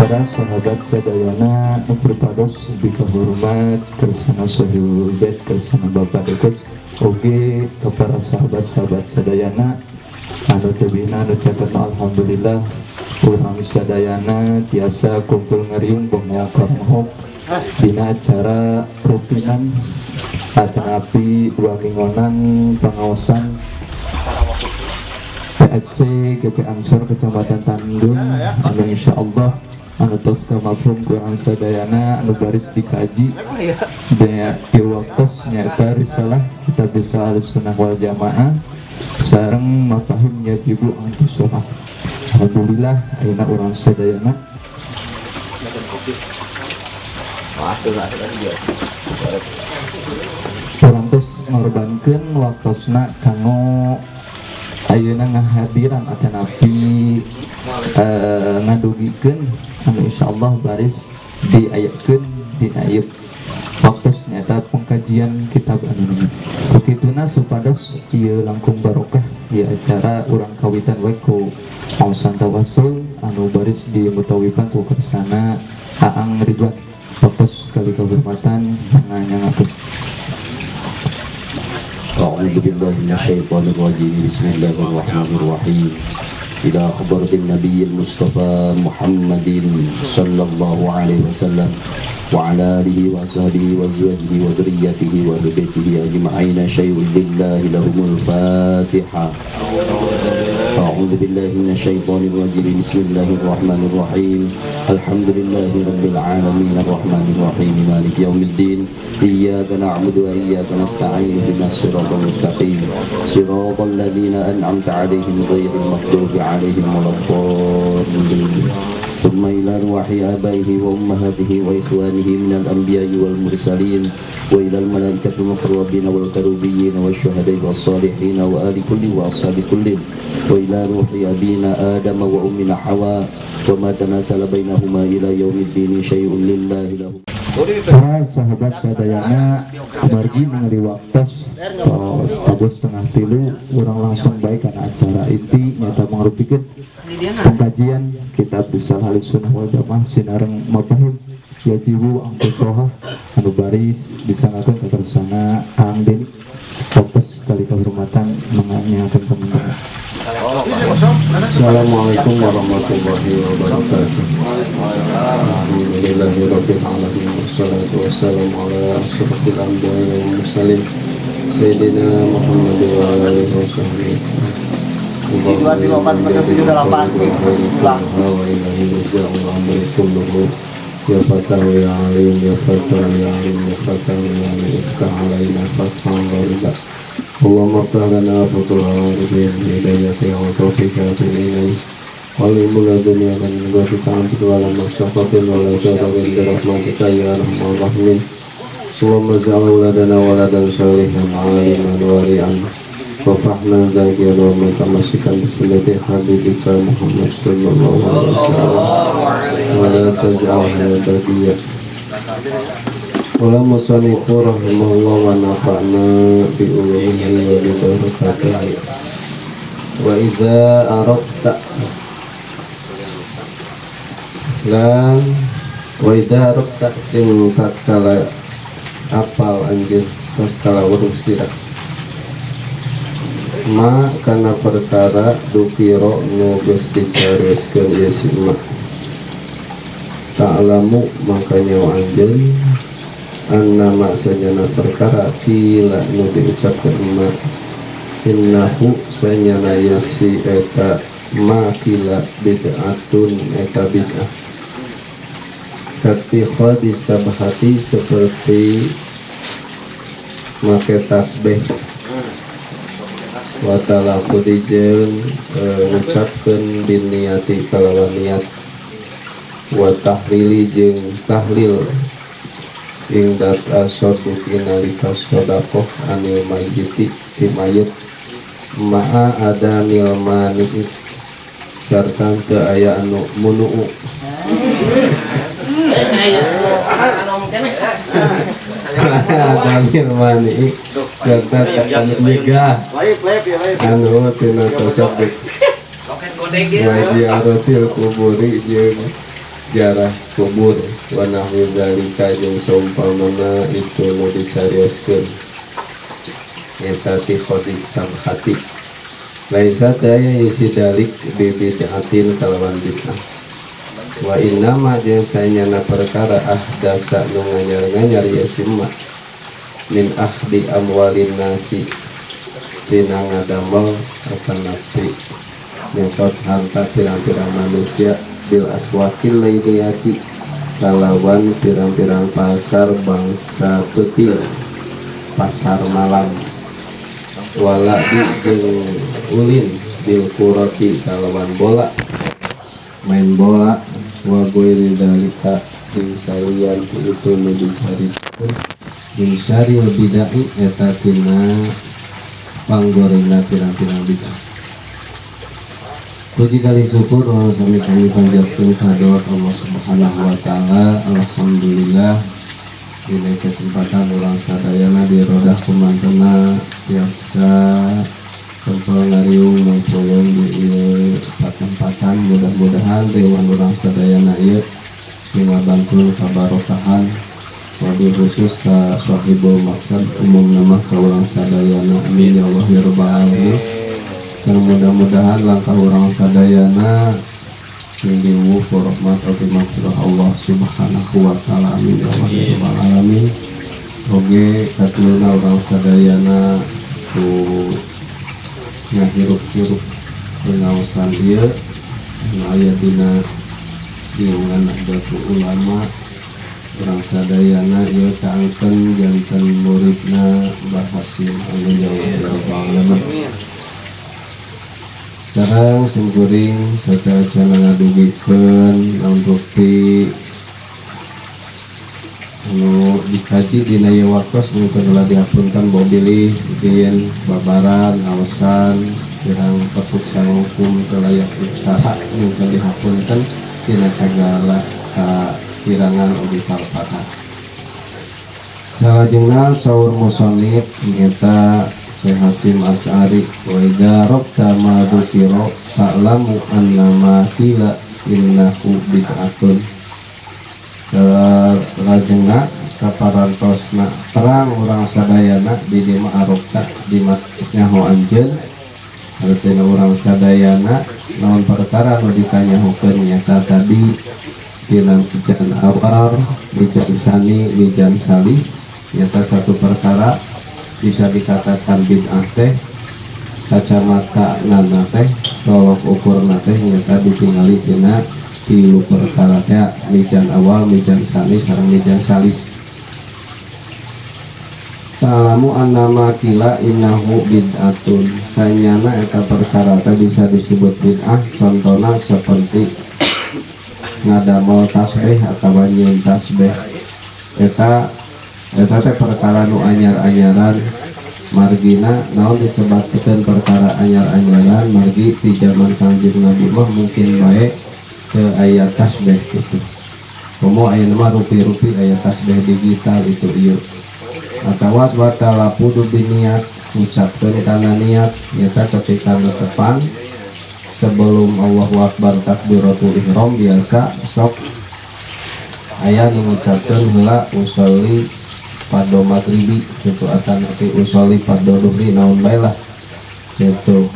Para sahabat sadayana berpados bika hormat kersana Sohibul Bait kersana Bapak Dekes oge para sahabat-sahabat sadayana anu tebina anu caket alhamdulillah urang sadayana tiasa kumpul ngeriung bengong karmohok dina acara rutinan atanapi dua mingguan pengawasan PFC GP Ansor Kecamatan Tandung anu insyaallah anu tos kamaprum kurang sadayana anu baris dikaji daya iwaktos nyata risalah kita bisa Ahlussunnah wal Jamaah sareng mafahim yajibu anfusuha. Alhamdulillah ayeuna urang sadayana urang tos ngorbankeun waktosna kanggo ayeuna ngahadiran atanapi ngadugikeun anu insyaallah baris diayakeun dina ieu waktu nyata pengkajian kitab anu bekituna supados ieu langkung barokah ieu acara urang kawitan we ku mausan tawasul anu baris dimutawikan ku kersana Aang Ridwan waktu kali kehormatan nganyangakeun. A'udzu billahi minasyaitonir rajim. Bismillahirrahmanirrahim. Ila hadratin Nabiyil Mustafa Muhammadin sallallahu alaihi wasallam wa ala alihi wa sahbihi wa azwajihi wa dzurriyyatihi wa baitihi ajma'in syai'un lillahi lahumul Fatihah. A'udzu billahi minasyaitonir rajim. Bismillahirrahmanirrahim. Alhamdulillahi rabbil alamin arrahmanir rahim maliki yaumiddin. Iyyaka na'budu wa iyyaka nasta'in ihdinas siratal mustaqim siratal ladzina an'amta 'alaihim ghairil maghdubi 'alaihim waladdallin. Thumma ila ruhi abaihi wa ummahatihi wa ikhwanihi minal anbiya'i wal mursalin wa ilal malaikatil muqarrabin wal karubiyyin wasyuhada'i was salihin wa ali kulli wa ashabi kullin wa ila ruhi abina Adam wa ummina Hawa wa ma tanasala bainahuma ila yaumiddin syai'un lillahi lahu. Para sahabat sadayana margi ningali waktos tos 2:30 urang langsung baik karena acara inti nyata mangrupikeun pengkajian kitab bisa Ahlussunnah wal Jamaah sinareng mafahim yajibu anfusuha anu baris disangakeun ka kersana Aang Deni waktos kali kehormatan menganyakeun kemenangan. Assalamualaikum warahmatullahi wabarakatuh. Alhamdulillahirabbil alamin wassalatu wassalamu ala asyrofil anbiya'i wal mursalin sayyidina Muhammad wa alihi wasahbihi. Ya Fatah ya Alim ya Fatah ya Alim ya Fatah ya Alim iftah alaina fathan ghariba. Allahumma iftah lana futuha bi hidayati wa tawfiqati ilayhi wal mulk dunya kan ghafika antu wa la masaqatin wa la tawfiqin bi rahmatika ya arhamar rahimin. Allahumma ja'al waladana waladan shalihan aliman wari'an wa fahman zakiran wa mutamassikan bi sunnati habibika Muhammad sallallahu alaihi wasallam wa la taj'alhu badiyah. Qala musannifu rahimahullah wa nafa'na bi ulumihi wa bi barakatihi. Wa idza aradta lan wa idza aradta tin tatkala apal anjeun tatkala urus sirah ma kana perkara dukiro nu geus dicarioskeun ieu simak ta'lamu makanya anjeun anna maksudna perkara kila nu diucapkeun ma innahu sanyana yasi eta ma kila bid'atun eta bid'ah kati khadis sabhati seperti make tasbih wa talaqudi jeung ngucapkeun diniati kalawan niat wa tahlili jeung tahlil ingdat asoduki nalika sodakoh anil mayyiti ti mayit ma'a ada nilmani sarta teu aya anu munuu ada nilmani sarta anu nyegah anu tina tasabik wa ziaratil kuburi jeung ziarah kubur wa nahwi zalika jeung saumpamana itu nu dicarioskeun eta ti khodi samhati laisa daya isi dalik bibid'atin kalawan bid'ah wa innama jeung saenyana perkara ahdasa nu nganyar-nganyar ya simma min akhdi amwalin nasi tina ngadamel akan napi nyokot harta pirang-pirang manusia bil aswakil lainiyati kalawan pirang-pirang pasar bangsa petil pasar malam wala di jeung ulin bil kuroti kalawan bola main bola wa goiri dalika insalian itu medisari insari bidai eta tina panggorena pirang-pirang bid'ah. Puji kali syukur sami panjatkeun kadot Allah Subhanahu wa taala. Alhamdulillah dina kesempatan urang sadayana di rodah kumantena biasa kumpul ngariung mangpulung di ieu tempatan mudah-mudahan dewan urang sadayana ieu sing ngabantu kabarokahan wabil khusus ka sahibul maksad umum nama ka urang sadayana amin ya Allah ya rabbal alamin. Dan mudah-mudahan langkah orang sadayana sing diwuh rahmat ati maghfirah Allah Subhanahu wa taala amin ya Allah ya rabbal alamin. Oge katuluna urang sadayana tu ngahirup-hirup pengaosan ieu nu aya dina diungan Nahdlatul Ulama urang sadayana ieu kaangkeun janten muridna Mbah Hasim amin ya Allah ya rabbal alamin. Sareng simkuring serta acara ngadugikeun untuk di anu dikaji dina ieu waktos nu keula dihapunkan bobilih bikin babaran aosan kirang petuk sanghukum telayak usaha nu dihapunkan dina sagala kakirangan ugi kalpatan. Salajengna saur musannif nyata Syekh Hasim Asy'ari wa idza rabta ma dzukira fa'lamu annama qila innahu bid'atun. Salajengna saparantosna terang urang sadayana di dieu arokta di nyaho anjeun artina urang sadayana naon perkara nu dikanyahokeun nyata tadi dina mijan awar mijan sani mijan salis nyata satu perkara bisa dikatakan bid'ah teh kacamata nana teh tolok ukur teh nyata ditingali dina tilu perkara teh mijan awal mijan sani sareng mijan salis. Ta'lamu annama qila innahu bid'atun saenyana eta perkara teh bisa disebut bid'ah contohna seperti ngadamel tasbih atawa nyieun tasbih eta teh perkara nu anyar-anyaran margina naon disebutkeun perkara anyar-anyaran margi di zaman Kangjeng Nabi mah mungkin bae ke aya tasbih gitu. Komo aya nama rupi-rupi aya tasbih digital itu ieu. Atawa watala pudu biniat ucapkeun kana niat nyata ketika netepan sebelum Allahu Akbar takbiratul ihram biasa sok aya nu ngucapkeun heula usolli pada maghribi gitu akan nanti usolli pada duhri naon bae lah gitu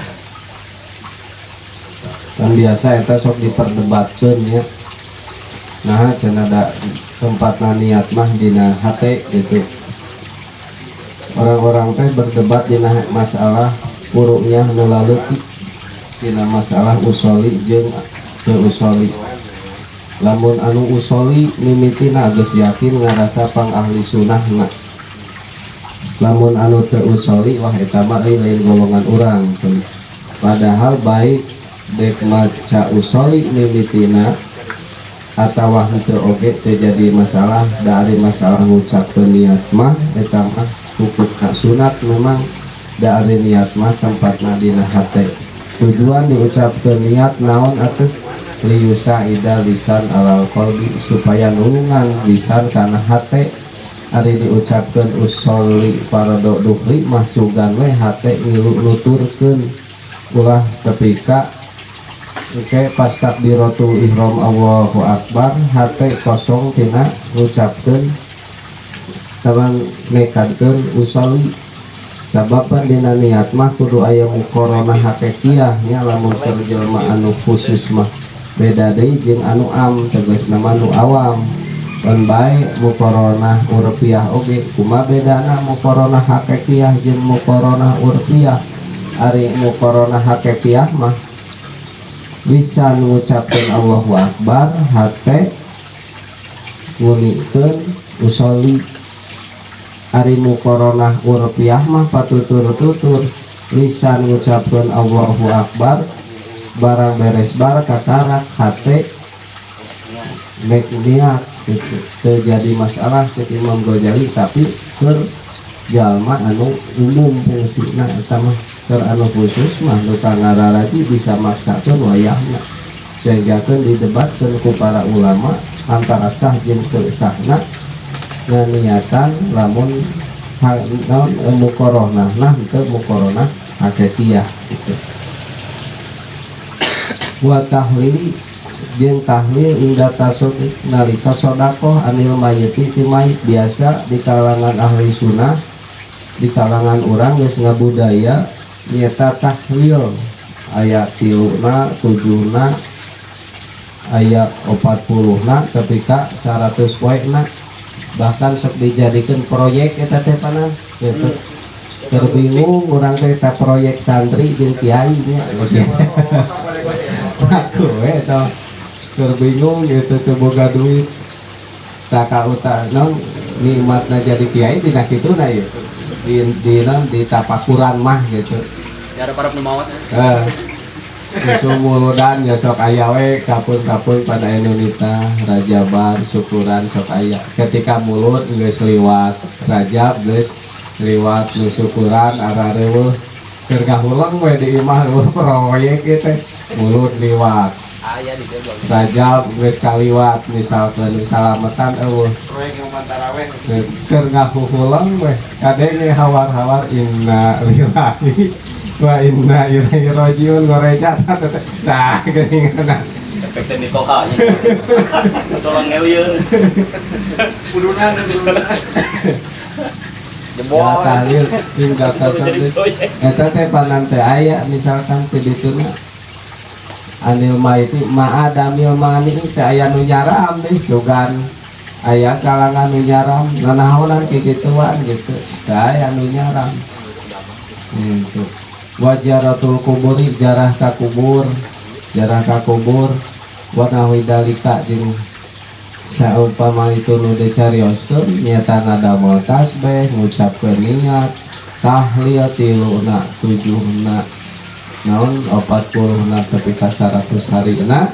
kan biasa eta sok diperdebatkeun nya nah cenah ada tempatna niat mah dina hate gitu orang-orang teh berdebat dina masalah purunya nu laleuti dina masalah usolli jeung teu usolli. Lamun anu usolli mimitina geus yakin ngarasa pang ahli sunnahna. Lamun anu teu usolli wah eta mah lain golongan urang. Padahal baik dek maca usolli mimitina atawa henteu oge teu jadi masalah dari masalah ngucapkeun niat mah eta mah hukumna sunat memang dari niat mah tempatna dina hate. Tujuan diucapkeun niat naon atuh liyusa ida lisan alal qalbi supaya nulungan lisan kana hate ari diucapkeun usolli fardu duhri masugan we hate ngilu nuturkeun ulah tepika Oke, pas takbiratul ihram Allahu Akbar, hate kosong tina ngucapkeun taman nekadkeun usolli. Sababan dina niat mah kudu aya muqaranah hakikiyah nya lamun keur jelema anu khusus mah beda deui jeung anu am tegasna anu awam. Pan bae muqaranah urfiyah oge kumaha bedana muqaranah hakikiyah jeung muqaranah urfiyah. Ari muqaranah hakikiyah mah lisan ngucapkeun Allahu Akbar, hate ngunikeun usolli. Ari muqaranah urfiyah mah patutur-tutur lisan ngucapkeun Allahu Akbar, barang beres bar kakarak hate nek niat gitu. Terjadi masalah cek Imam Ghazali tapi keur jalma anu umum fungsina eta mah keur anu khusus mah nu kangararaji bisa maksakeun wayahna sehinggakeun didebatkeun ku para ulama antara sah jeung teu sahna nganiatan lamun naon muqaranah nah teu muqaranah hakikiyah gitu. Wa tahlili jeung tahlil inda tasoddiq nalika sedekah anil mayyiti ti mayit biasa di kalangan ahli sunnah di kalangan urang geus ngabudaya nyata tahlil aya 3na 7na aya 40na tapi ka 100 poena bahkan sok dijadikeun proyek eta teh panan gitu. Keur bingung urang teh ta proyek santri jeung kiai nya aku eta keur bingung gitu teu boga duit caka uta non nikmatna jadi kiai dina kituna ieu di tapakuran mah gitu. Ya ada para pemawat Sumuludan ya sok aya we kapun-kapun pada Indonesia Rajaban syukuran sok aya ketika mulut geus liwat Rajab geus liwat nu syukuran arareueuh keur gahulang we di imah proyek teh mulut liwat Rajab geus kaliwat misalkan salamatan eueuh proyek yang pantaraweh keur ngahuhulang we kadenge hawar-hawar inna lillahi wa inna ilaihi rajiun goreja nah geuningan efek teknik koha nya tolong ngeuyeun kudunan jebol tahlil hingga tasawuf eta teh panan teh aya misalkan teh dituna anil maiti ma'adamil mani teh aya nu nyaram deui sugan aya kalangan nu nyaram nanaonan kikituan gitu teh aya nu nyaram gitu. Wajaratul kuburi jarah ka kubur wa nahwi dalika jeung saumpama itu nu dicarioskeun nyata nadamel tasbih ngucapkeun niat tahlil 3na 7na naon 40na tepi ka 100 harina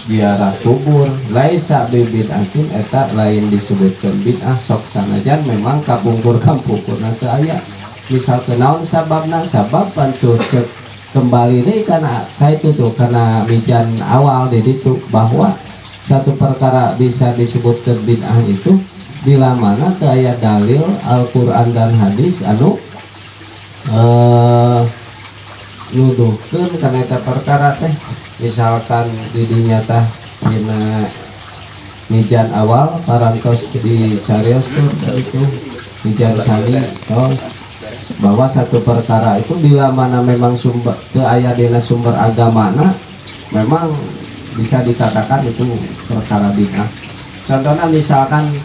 ziarah kubur laisa bid'atin eta lain disebutkeun bid'ah sok sanajan memang kapungkur-kampungkurna teu aya misalkan naon sababna sabab pantu cek kembali deh karena itu tuh karena mijan awal di itu bahwa satu perkara bisa disebutkan bid'ah itu bila mana teu aya dalil Al-Qur'an dan hadis anu nuduhkeun kana eta perkara teh misalkan di dinya teh dina mijan awal parantos dicarioskeun itu mijan sani tos bahwa satu perkara itu bila mana memang sumber ke aya dina sumber agamana memang bisa dikatakan itu perkara bid'ah. Contohnya misalkan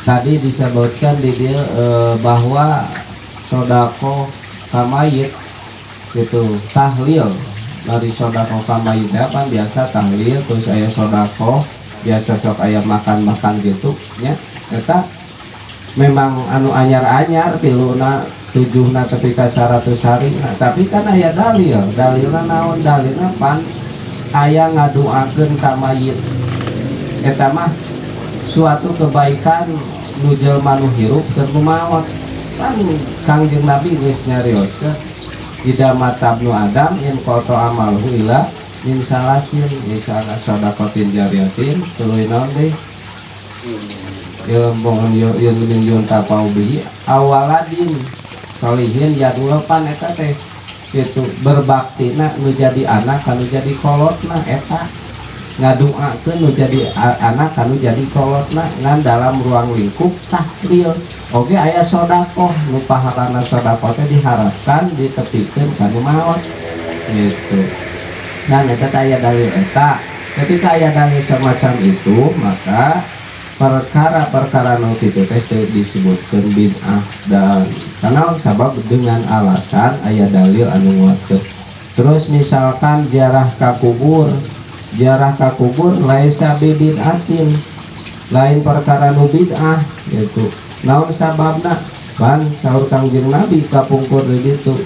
tadi disebutkan di dia bahwa sodako kamayit itu tahlil dari sodako kamayit apa biasa tahlil terus aya sodako biasa sok aya makan gitu nya eta memang anu anyar-anyar 3na 7na ketika 100 hari nah, tapi kan aya dalilna naon dalilna pan aya ngaduakeun ka mayit eta mah suatu kebaikan nu jelema nu hirup keur maot kan Kangjeng Nabi geus nyarioskeun ida matabnu Adam in qata amalhu ila min salasin misalna sedaqatin jariyatin tuluy naon deui ilmu yun tapau bihi awaladin solihin yadulopan eta teh gitu berbaktina nu jadi anak kanu jadi kolotna eta ngadoakeun nu jadi anak kanu jadi kolotna ngan dalam ruang lingkup tahlil oge aya sedekah nu pahalana sedekah teh diharapkan ditepikeun kanu maot gitu. Dan eta aya dalil eta ketika aya dalil semacam itu maka perkara-perkara nu kitu teh disebutkeun bid'ah dan karena sabab dengan alasan aya dalil anu nguatkeun. Terus misalkan ziarah ka kubur laisa bid'atin lain perkara nu bid'ah gitu. Naon sababna? Pan saur Kangjeng Nabi kapungkur di ditu.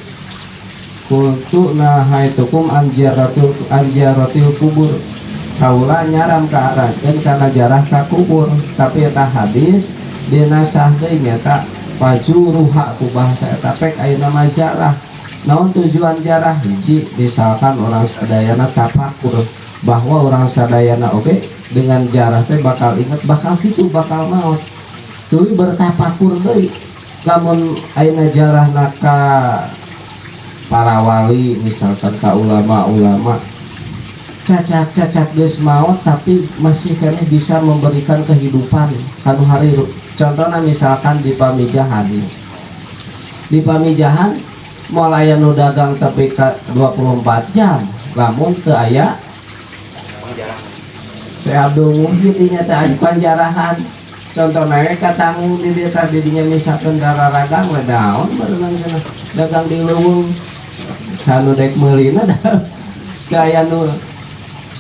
Kuntu nahaitukum anjaratil kubur. Kaula nyaram ka arakeun kana jarah ka kubur, tapi eta hadis dina sah deui nyata pajuruha ku bahasa eta pek ayeuna mah jarah. Naon tujuan jarah? Hiji misalkan orang sadayana tafakur bahwa orang sadayana oge dengan jarah teh bakal inget bakal kitu bakal maot. Tuluy bertafakur deui. Lamun ayeuna jarahna ka para wali misalkan ka ulama-ulama cacat geus maot tapi masih kene bisa memberikan kehidupan kanu hariru. Contohnya misalkan di pamijahan moal aya nu dagang tapi 24 jam lamun teu aya Syekh Abdul Muhyi dinya teh aya panjarahan. Contohna we katanggung di dieu tah didinya misalkan dararagang we daon berenang cenah dagang di leuweung sanu dek meulina da gaya nu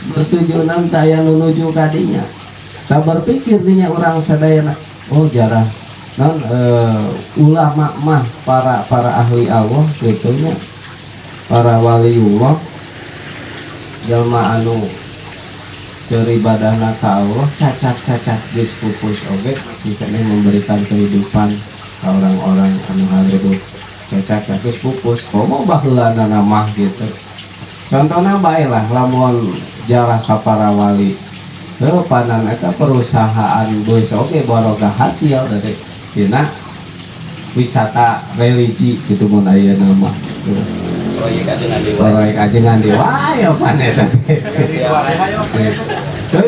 bertujuan taya nuju kadinya tak berpikir dinya orang sadayana oh jarah non ulama mah para ahli Allah gitunya para waliullah jalma anu seribadahna ka Allah cacat geus pupus oge cikane memberikan kehidupan ka orang-orang anu hidup cacat geus pupus komo baheulana mah gitu. Contohnya baiklah lamun jarah ka para wali panan eta perusahaan geus oge boga hasil dari dina wisata religi gitu mun ayeuna mah proyek ajengan dewa ya pan eta teh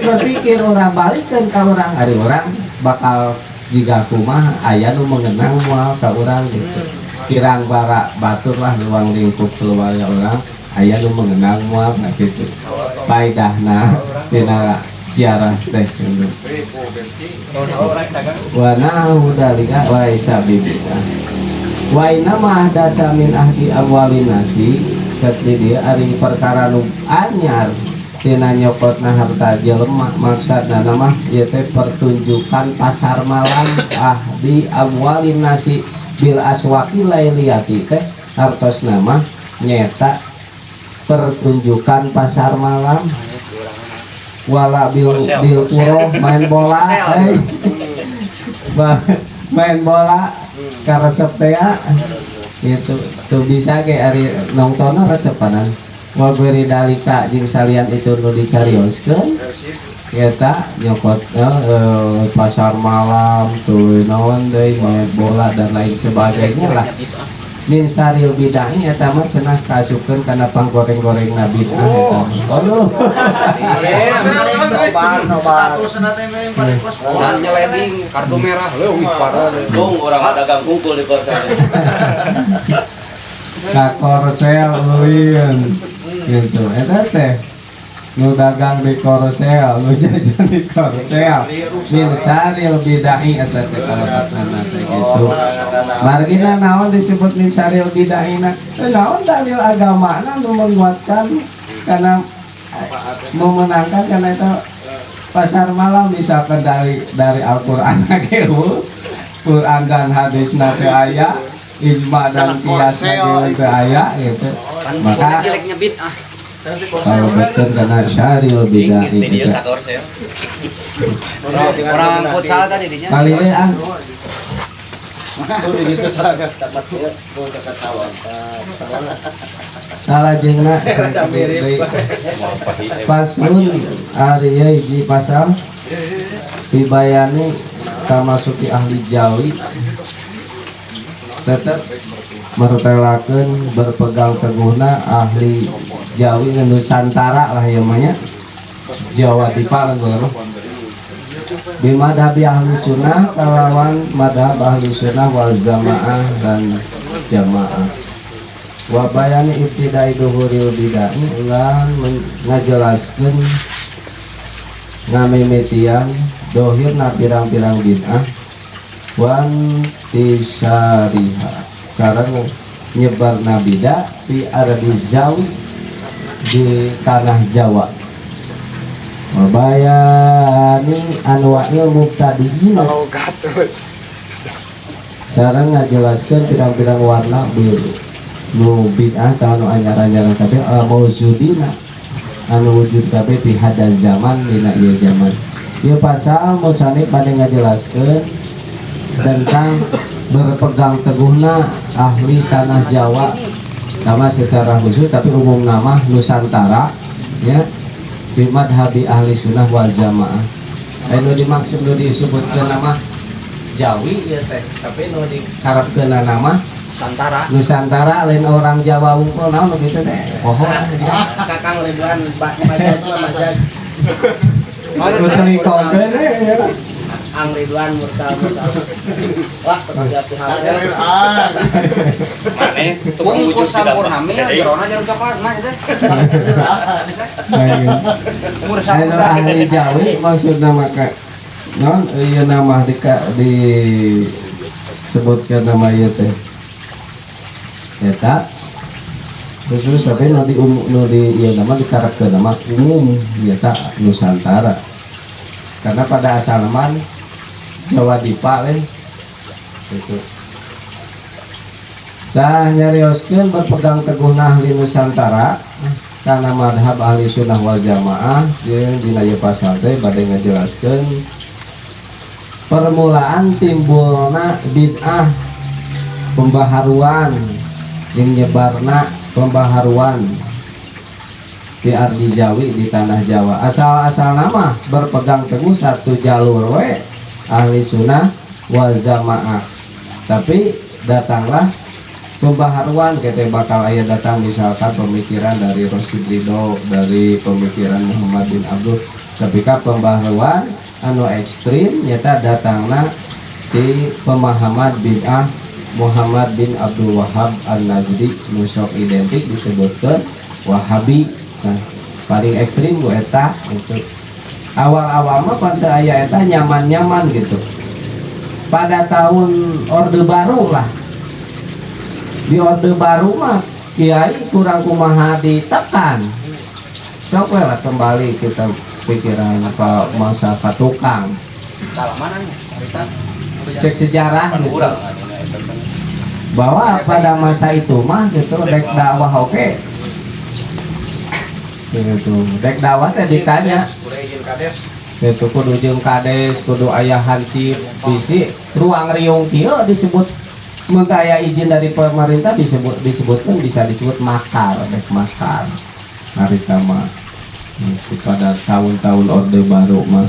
berpikir orang balikeun ka urang ari urang bakal jiga kumaha aya nu mengenang moal ka urang gitu kirang bara batur lah ruang lingkup keluarga orang aya nu mengenang moal kitu faedahna tina ziarah teh kitu wa nahu dalika wa isa bibika wa inna ma dasa min ahdi awwalin nasi satli dia ari perkara nu anyar tina nyokotna harta jelema maksudna mah ieu teh pertunjukan pasar malam ahdi awwalin nasi bil aswaqi lailiyati teh hartosna mah nyeta pertunjukan pasar malam wala bil puro main bola main bola karesep teh gitu tuh bisa ge ari nongtonna resepanan wa beri dalika jeung salian itu nu dicarioskeun eta nyokot pasar malam tuh naon deui main bola dan lain sebagainya lah min saril bid'ah eta mah cenah kasupkeun kana panggoreng-goreng nabi eta. Aduh. Dan nyeleding kartu merah leuwih parah dong orang dagang kumpul di korsel. Ka korsel leuwieun gitu. Eta teh nu dagang di korsel, nu jajan di korsel. Min saril bid'ah eta teh kalebetna teh gitu. Margina naon disebut min saril bid'ahina? Naon dalil agamana nu menguatkan karena memenangkan karena itu pasar malam misalkan dari Al-Qur'an ge Quran dan hadis teh aya ijma dan qiyas teh aya gitu. Maka jeleknya bid'ah. kalau betul karena syaril bid'ah itu Orang futsal tadi dinya. kali ah salah jeung pasun ari hiji pasal dibayani kamasuki ahli jawi tetep mertelakeun berpegang teguhna ahli Jawi Nusantara lah ya namanya Jawa Dipa lah bimadhabi ahli sunnah kalawan madhab ahli sunnah wal jamaah dan jamaah wa bayani ibtidai duhuril bid'ah lan ngajelaskeun ngamimitian dohirna pirang-pirang bid'ah wan tisariha sareng nyebarna bid'ah fi ardi Jawi di tanah Jawa wabayani anwa'il mubtadi'in sareng ngajelaskeun pirang-pirang warna nu bid'ah ta anu anyar-anyar kabeh maujudina anu wujud kabeh fi hada zaman dina ieu zaman. Ieu pasal musannif bade ngajelaskeun tentang berpegang teguhna ahli tanah Jawa nama secara khusus tapi umum nama Nusantara ya bi madhabi ahli sunnah wal jamaah. Anu dimaksud nu disebutkeun nama Jawi ya teh tapi nu dikarepkeun nama Nusantara lain orang Jawa unggul naon gitu teh pohon Kakang Ridwan Majid Majid putri kogen Ang Ridwan Murtal wah sebagai pihak mana tukang wujud tidak hamil jerona jarum coklat mah itu anu ahli Jawi maksudna maka non ieu nama disebutkeun nama ieu teh eta khusus tapi nu di ieu nama dikarepkeun nama umum eta Nusantara karena pada asalna Jawa Dipa lain gitu. Tah nyarioskeun berpegang teguh ahli Nusantara karena madhab ahli sunnah wal jamaah jeung dina ieu pasal teh bade ngajelaskeun permulaan timbulna bid'ah pembaharuan yang nyebarna pembaharuan di ardi Jawi di tanah Jawa asal-asal nama berpegang teguh satu jalur we ahli sunnah wal jamaah tapi datanglah pembaharuan kita bakal aya datang misalkan pemikiran dari Rosid Ridho dari pemikiran Muhammad bin Abdul tapi pembaharuan anu ekstrim nyata datangna di pemahaman bid'ah Muhammad bin Abdul Wahab An-Najdi nusok identik disebutkan Wahabi. Nah, paling ekstrim bu eta itu awal-awal mah pada aya eta nyaman-nyaman gitu pada tahun Orde Baru lah di Orde Baru mah kiai kurang kumaha ditekan sok we lah kembali kita pikiran apa masa patukang cek sejarah gitu bahwa pada masa itu mah gitu dek dakwah oke gitu dek dakwah teh ditanya itu kudu jeung kades kudu aya hansip bisi ruang riung kieu disebut mun aya izin dari pemerintah disebutkan bisa disebut makar dek makar harita mah itu pada tahun-tahun Orde Baru mah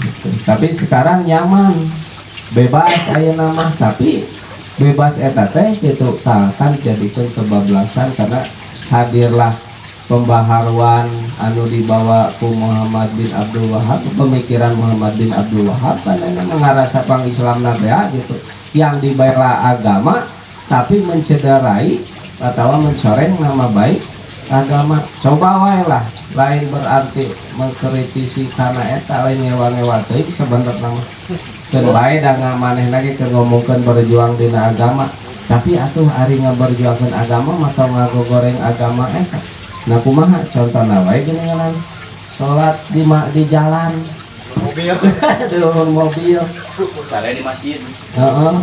gitu. Tapi sekarang nyaman bebas aya nama tapi bebas eta teh gitu kan jadikan kebablasan karena hadirlah pembaharuan anu dibawa ku Muhammad bin Abdul Wahab pemikiran Muhammad bin Abdul Wahab karena mengarasa pang Islam nabea gitu yang dibela agama tapi mencederai atau mencoreng nama baik agama coba wae lah lain berarti mengkritisi karena eta lain ngewa-ngewa teuing sebenarnya mah keun bae da ngamaneh lagi keur ngomongkeun berjuang dina agama tapi atuh ari ngaberjuangkeun agama mah tong ngagogoreng agama eta nah kumaha contohna wae geuningan salat di jalan mobil di mobil sare di masjid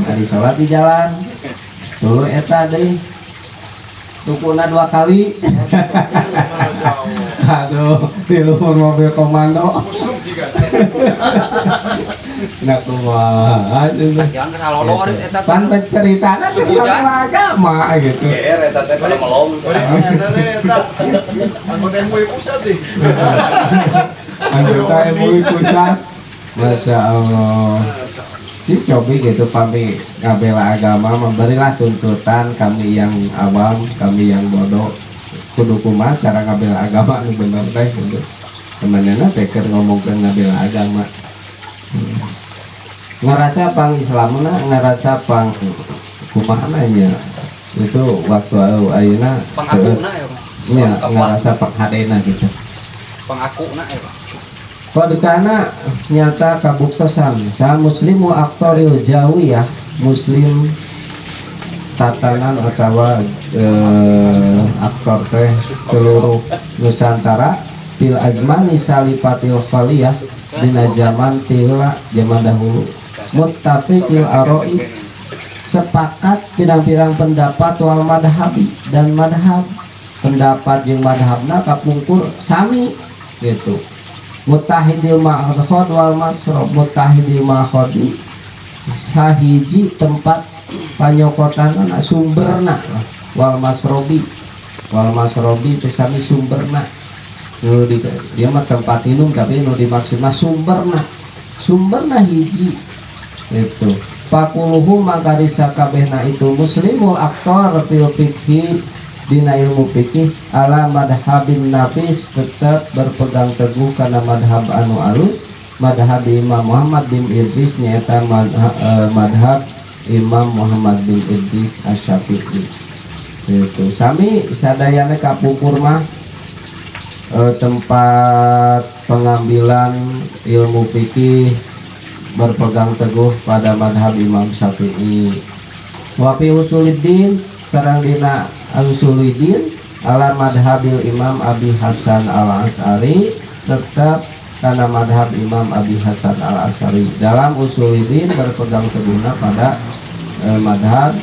ari salat di jalan tuluy eta deui rukuna 2 kali aduh di luhur mobil komando nah kumaha jangan kesalolor eta pan penceritana tentang agama gitu eta teh pada melom eta teh anggota MUI pusat deh anggota MUI pusat Masya Allah si cobi gitu pami ngabela agama, memberilah tuntutan kami yang awam, kami yang bodoh kudu kumaha cara ngabela agama nu bener teh gitu. Temenana teh keur ngomongkeun ngabela agama. Ngerasa pang Islamna, ngerasa pang kumaha nya itu waktu ayeuna Pangakuna ya Pak. nya ngerasa penghadena gitu. Pangakuna ya Pak. Kodekana nyata kabuktosan sa muslimu aktoril jawiyah, muslim tatanan atau aktor teh seluruh Nusantara til azmani salipatil khaliyah dina zaman tila zaman dahulu muttafiqil aroi sepakat pirang-pirang pendapat wal madhabi dan madhab pendapat yang madhabna kapungkur sami gitu. Mutahidil ma'khod wal masrob, mutahidil ma'khodi sahiji tempat panyokotanna sumberna wal masrobi tesami sumberna nu di dia mah tempat minum tapi nu dimaksudna sumberna hiji itu pakuluhu maka disakabehna itu muslimul aktor fil fikhi dina ilmu fikih ala madhabin nafis tetap berpegang teguh karena madhab anu alus madhab Imam Muhammad bin Idris nyata madhab Imam Muhammad bin Idris Asy-Syafi'i itu sami sadayana kapungkur mah tempat pengambilan ilmu fikih berpegang teguh pada madhab Imam Syafi'i wa fi usuluddin sareng dina al-usulidin ala madhabil Imam Abi Hasan al-As'ari tetap karena madhab Imam Abi Hasan al-As'ari dalam usulidin berpegang teguhna pada madhab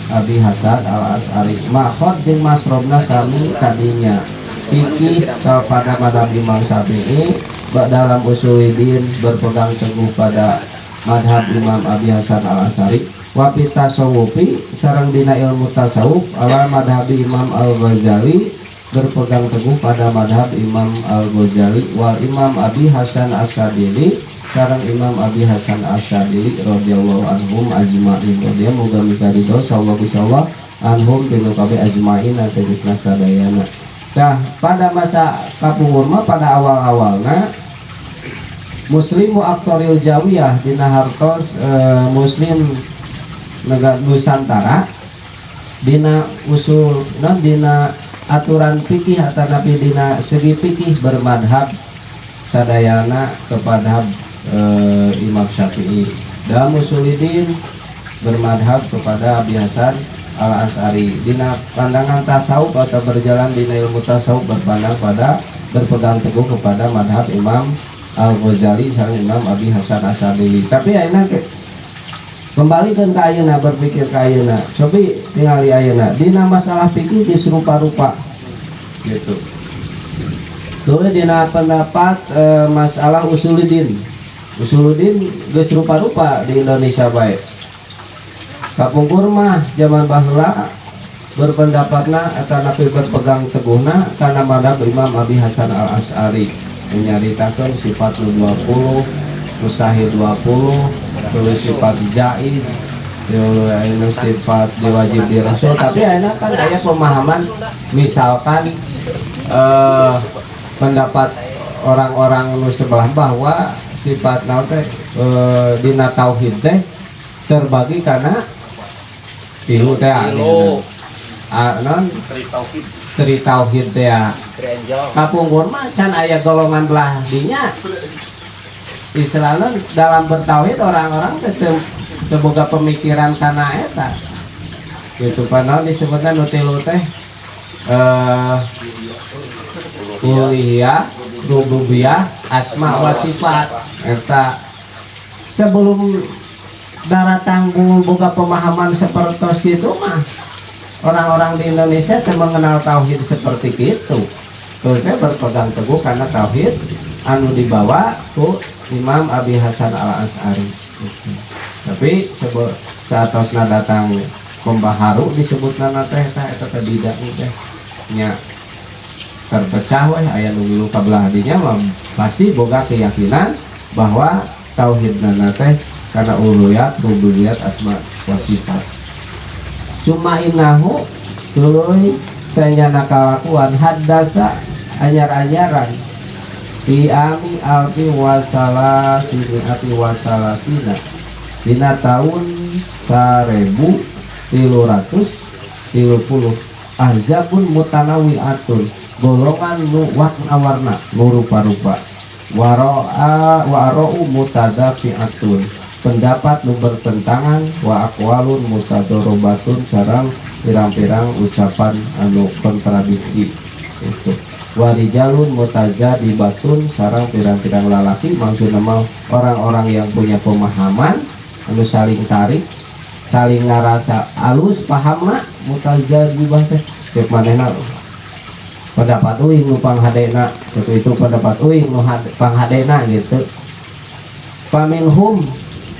Abi Hasan al-As'ari makhod jeung masrobna sami tadinya fikih pada madhab Imam Syafi'i dalam usulidin berpegang teguh pada madhab Imam Abi Hasan al-As'ari wapi tasawufi sarang dina ilmu tasawuf ala madhabi Imam Al-Ghazali berpegang teguh pada madhab Imam Al-Ghazali wal Imam Abi Hasan As-Sadili sarang Imam Abi Hasan As-Sadili radhiyallahu anhum ajma'in dia moga mikarido sallallahu anhum tinu kabeh ajma'in ategesna sadayana. Nah pada masa kapungkur mah pada awal-awalna muslimu aktoril jawiyah dina hartos muslim negara Nusantara dina usul dan dina aturan fikih atau nabi dina segi fikih bermadhab sadayana kepada Imam Syafi'i dalam usulidin bermadhab kepada Abi Hasan al-As'ari dina pandangan tasawuf atau berjalan dina ilmu tasawuf berpandang pada berpegang teguh kepada madhab Imam Al-Ghazali sareng Imam Abi Hasan As-Sadili tapi ayeuna kembalikan ke ayeuna berpikir ke ayeuna cobi tingali ayeuna dina masalah fikih diserupa-rupa gitu tuh dina pendapat masalah usuluddin geus rupa-rupa di Indonesia baik kapungkur mah zaman baheula berpendapatna eta napi berpegang teguhna karena madhab Imam Abi Hasan al-As'ari menyaritakeun sifat 20 mustahil 20 tulis sifat zaid ini sifat diwajib di Rasul tapi enak kan aya pemahaman misalkan pendapat orang-orang nu sebelah bahwa sifat naon teh dina tauhid teh terbagi karena tilu teh non tri tauhid teh kapungkur mah can aya golongan belah dinya istilahnya dalam bertauhid orang-orang terbuka pemikiran karena eta gitu padahal disebutnya nutilu teh uluhiyah rububiyah asma wa sifat eta sebelum datang boga pemahaman seperti itu mah orang-orang di Indonesia mengenal tauhid seperti itu terus saya berpegang teguh karena tauhid anu dibawa tuh Imam Abi Hasan al-As'ari tapi saatosna datang pembaharu disebutna teh eta tidak teh nya terpecah weh aya nu milu kabelah dinya mah pasti boga keyakinan bahwa tauhidna teh karena ululiat rububiyat asma wa sifat. Cuma inahu tuluy sanyana kalakuan haddasa anyar-anyaran fi ami alfi wasala sini api wasala sina dina tahun 1330 ahzabun mutanawiatun golongan nu warna-warna nu rupa-rupa wara'u mutadafiatun pendapat nu bertentangan wa aqwalun mutadorobatun sareng pirang-pirang ucapan anu kontradiksi itu warijalun mutazadibatun sareng pirang-pirang lalaki maksudna mah orang-orang yang punya pemahaman anu saling tarik saling ngarasa alus pahamna mutazadibah teh cek manehna pendapat uing nu panghadena cek itu pendapat uing nu panghadena gitu paminhum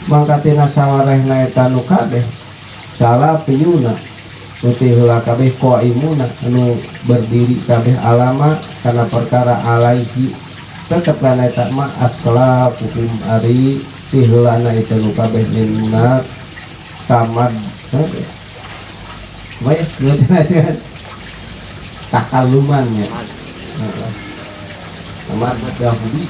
mangkatina sawarehna eta nu kabeh salah piyuna nuti heula kabeh qaimuna anu berdiri kabeh alama kana perkara alaihi tetep kana eta mah aslafuhum ari ti heulana eta nu kabeh minna tamad baik ngajen takaluman ya tamad dahuli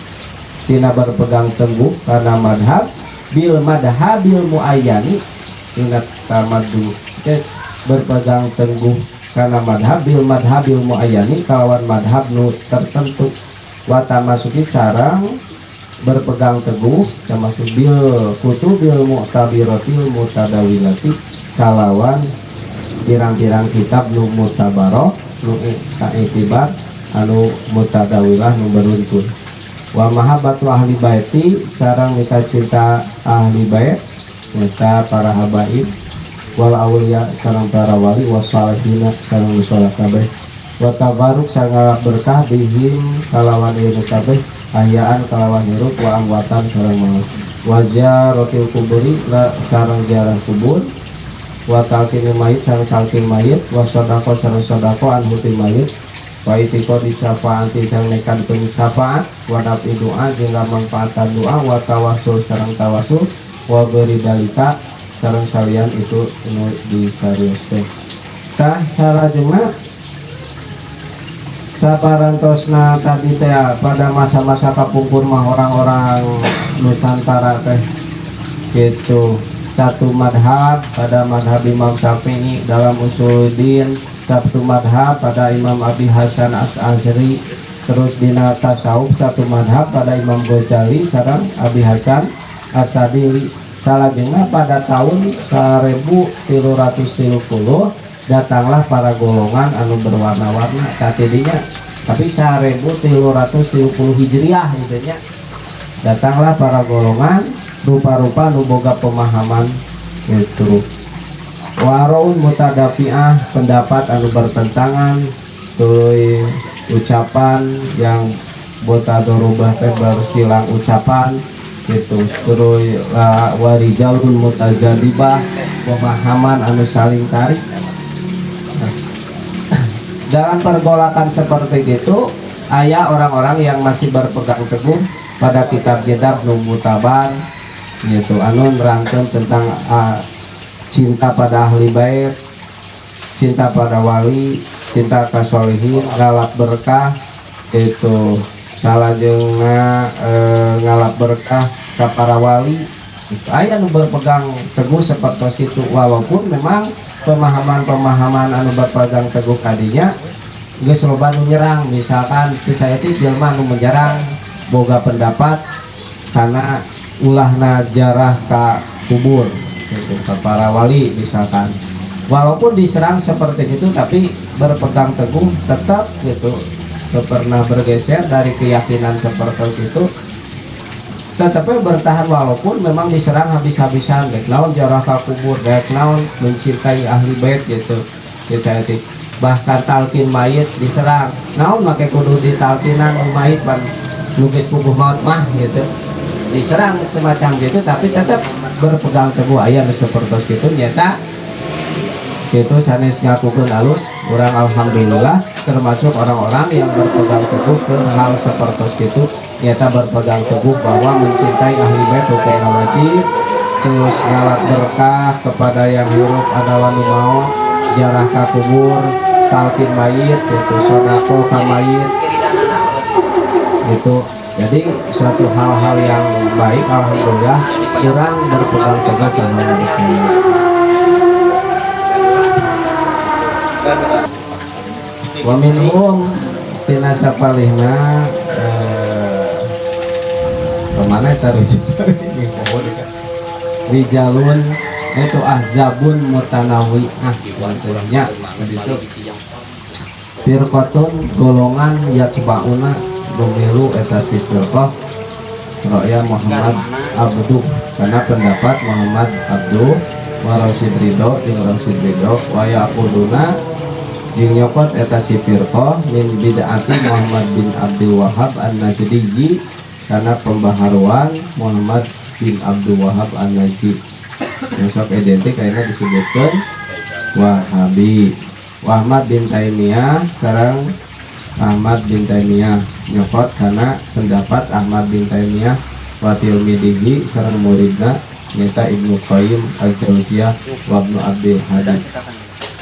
tina berpegang teguh karena madhab bil madhabil muayyani tina tamadu berpegang teguh karena madhab bil madhabil muayyani kalawan madhab nu tertentu wa tamasuki sarang berpegang teguh termasuk bil kutubil mu'tabiratil mutadawilati kalawan pirang-pirang kitab nu mutabaroh nu kaitibar anu mutadawilah nu beruntun wa mahabbatu ahli baiti sarang mita cinta ahli bait mita para habaib wal awliya sarang para wali wasalihina sarang sholat kabeh wa tabaruk sareng berkah bihim kalawan ieu kabeh ahyaan kalawan hirup wa amwatan sareng maut wa ziyaratil kuburi la sareng ziarah kubur wa talqin mayit sareng talqin mayit wa sedekah sareng sedekah an huti mayit wa itiko disafaati sareng nekankeun syafaat wa nafi doa jeung manfaatan doa wa tawasul sareng tawasul wa beri dalika sareng salian itu nu dicarios teh tah sarajengna saparantosna tadi teh pada masa-masa kapungkur mah orang-orang Nusantara teh gitu satu madhab pada madhab Imam Syafi'i dalam Usuluddin satu madhab pada Imam Abi Hasan As'ari terus dina tasawuf satu madhab pada Imam Ghazali sareng Abi Hasan As-Sadili salajengna pada tahun 1330 datanglah para golongan anu berwarna-warna tadinya tapi 1330 Hijriah gitunya datanglah para golongan rupa-rupa nu boga pemahaman itu waraun mutadafiah pendapat anu bertentangan tuluy ucapan yang botadorubah teh bersilang ucapan gitu tuluy warijalun mutazadibah pemahaman anu saling tarik. Dalam pergolakan seperti itu aya orang-orang yang masih berpegang teguh pada kitab-kitab nu mutabar gitu anu nerangkeun tentang cinta pada ahli bait, cinta pada wali, cinta ka sholihin, ngalap berkah itu salajengna ngalap berkah ka para wali gitu. Aya nu berpegang teguh seperti itu walaupun memang pemahaman-pemahaman anu berpegang teguh kadinya geus loba nu nyerang misalkan kisah itu jelema nu menyerang boga pendapat karena ulahna jarah ka kubur gitu, ka para wali misalkan walaupun diserang seperti itu tapi berpegang teguh tetap gitu pernah bergeser dari keyakinan seperti itu tetapi bertahan walaupun memang diserang habis-habisan dek naon jarah ka kubur dek naon mencintai ahli bait gitu kisah itu bahkan talqin mayit diserang naon make kudu ditalqinan mayit ban lukis puguh maut mah gitu diserang semacam gitu tapi tetap berpegang teguh aya seperti itu nyata itu sanes ngakukeun alus urang alhamdulillah termasuk orang-orang yang berpegang teguh ke hal seperti itu nyata berpegang teguh bahwa mencintai ahli bait hukumna wajib terus ngalat berkah kepada yang hirup adawan maut, jarah ka kubur, talqin mayit, itu sodako ka mayit, itu jadi suatu hal-hal yang baik. Alhamdulillah kurang berpegang teguh ke hal itu. Wa minhum tina sapalihna kemana terus rijalun itu ahzabun mutanawi'ah maksudnya begitu. Firqatun golongan yatba'una gumilu eta si firqah Ra'ya Muhammad Abduh karena pendapat Muhammad Abduh wa Rasid Ridho jeung Rasid Ridho wa yaquduna jeung nyokot eta si firqah min bid'ati Muhammad bin Abdul Wahab An-Najdi karena pembaharuan Muhammad bin Abdul Wahab An-Najdi yang sok identik kayaknya disebutkan Wahabi. Ahmad bin Taimiyah sareng Ahmad bin Taimiyah nyokot karena pendapat Ahmad bin Taimiyah wa tilmidihi sareng muridna nyata Ibnu Qayyim Az-Jauziyah wa Ibnu Abdul Hadi.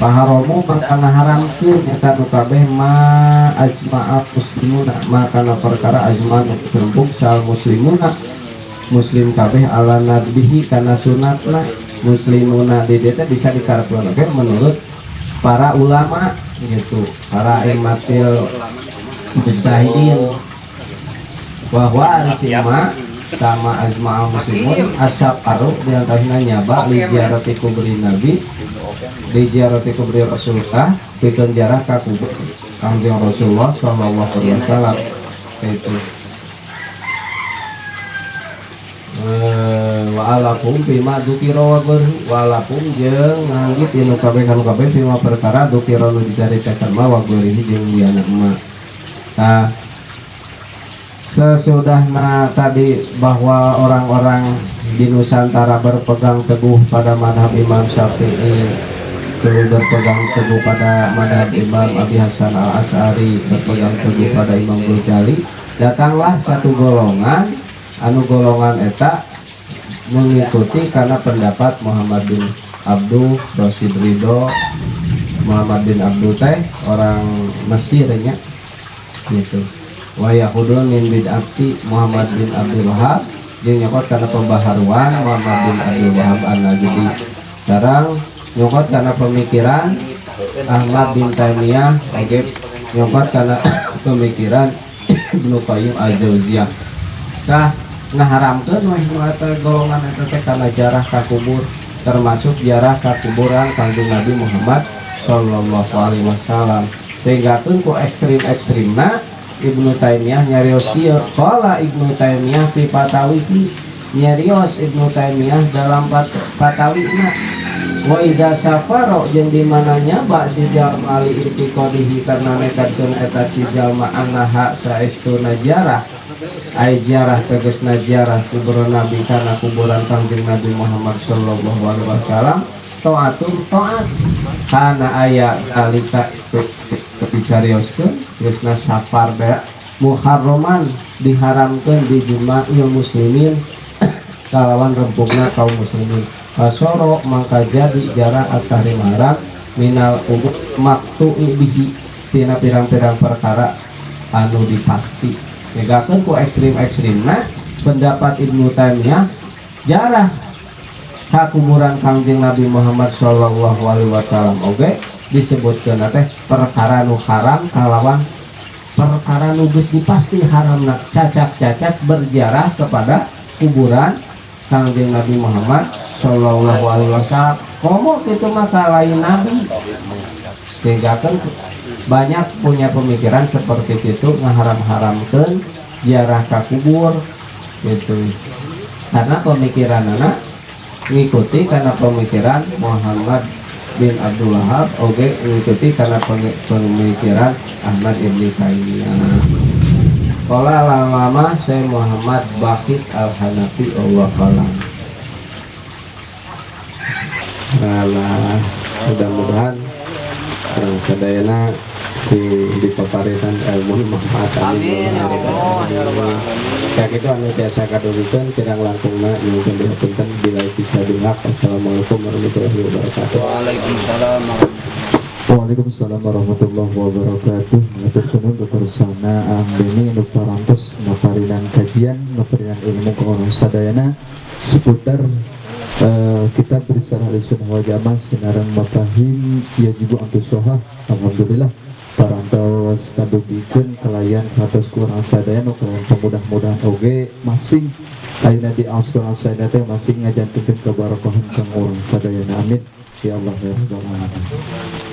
Paharomu mangkana haramkeun nyata nu kabeh ma ajma'a muslimuna makana perkara ajma nu serempuk sal muslimuna muslim kabeh ala nadbihi kana sunatna muslimuna di dieu bisa dikarepkeun menurut para ulama gitu, para imatil mujtahidin bahwa arisima sama ajma'al muslimun asyafaru diantaranya nyaba li ziarati kubri nabi di ziarati kubri rasulullah pikeun jarah ka kubur kanjeng Rasulullah sallallahu alaihi wasallam itu wa'alakum bima dzukira wa ghairihi wa'alakum jeung nganggit inu kabeh kanu kabeh bima perkara dzukira nu dicaritakeun ma wa ghairihi jeung liana emak. Nah, sesudahna tadi bahwa orang-orang di Nusantara berpegang teguh pada madhab Imam Syafi'i, berpegang teguh pada madhab Imam Abi Hasan Al-Asy'ari, berpegang teguh pada Imam Ghazali, datanglah satu golongan anu golongan eta mengikuti karena pendapat Muhammad bin Abdul Rasid Ridho. Muhammad bin Abdul teh orang Mesirnya gitu. Wa yahudun min bid'ati Muhammad bin Abdul Wahab jeung nyokot karena pembaharuan Muhammad bin Abdul Wahab An-Najdi sareng nyokot karena pemikiran Ahmad bin Taimiyah oge nyokot karena pemikiran Ibnu Qayyim Az-Jauziyah. Nah, ngaharamkeun wah eta golongan eta teh kana jarah ka kubur termasuk jarah ka kuburan Kanjeng Nabi Muhammad sallallahu alaihi wasallam. Sehingga ku ekstrim-ekstrimna Ibnu Taimiyah nyarios kieu qala Ibnu Taimiyah fi fatawihi nyarios Ibnu Taimiyah dalam fatawina wa idza safaro jeung di mananya ba si jalma li irtiqadihi karena nekatkeun eta si jalma annaha saestuna jarah ai jarah tegasna jarah kuburan Nabi kana kuburan Kanjeng Nabi Muhammad sallallahu alaihi wasallam taatun taat kana aya alika dicarioskeun geusna safar da muharraman diharamkeun di juma'il muslimin kalawan rempukna kaum muslimin asoro mangka jadi jarah at-tahrim haram minal ubud maktu'i bihi tina pirang-pirang perkara anu dipasti. Negakeun ku ekstrim-ekstrimna pendapat Ibnu Taimiyah jarah ka kuburan Kanjeng Nabi Muhammad sallallahu alaihi wasallam oge disebutkeun teh perkara nu haram kalawan perkara nu geus dipasti haramna cacak-cacak berjarah kepada kuburan Kanjeng Nabi Muhammad sallallahu alaihi wasallam. Komo kitu mah lain nabi. Sehingga kan banyak punya pemikiran seperti itu ngaharam-haramkeun ziarah ka kubur gitu. Karena pemikiran anak ngikuti karena pemikiran Muhammad bin Abdul Wahab oge ngikuti karena pemikiran Ahmad ibn Taimiyah. Qala lama Syekh Muhammad Baqir Al-Hanafi Allah kalam. Mudah-mudahan orang sadayana si dipaparitan ilmu manfaat amin kayak gitu anu tiasa kadulikeun kirang langkungna nyuwun dihaturkeun bila bisa dihak. Assalamualaikum warahmatullahi wabarakatuh. Waalaikumsalam. Waalaikumsalam warahmatullahi wabarakatuh. Matur nuwun kepersana ambeni nu parantos ngaparinan kajian, ngaparinan ilmu ke orang sadayana seputar kitab Risalah Ahlussunnah wal Jamaah sinareng mafahim yajibu antusohah. Alhamdulillah parantos kadugikeun kalayan kados kurang sadayana kalayan pemudah-mudahan oge masing ayeuna di asal sadayana teh masing ngajantukeun keberkahan kang urang sadayana amin ya Allah ya rabbal alamin.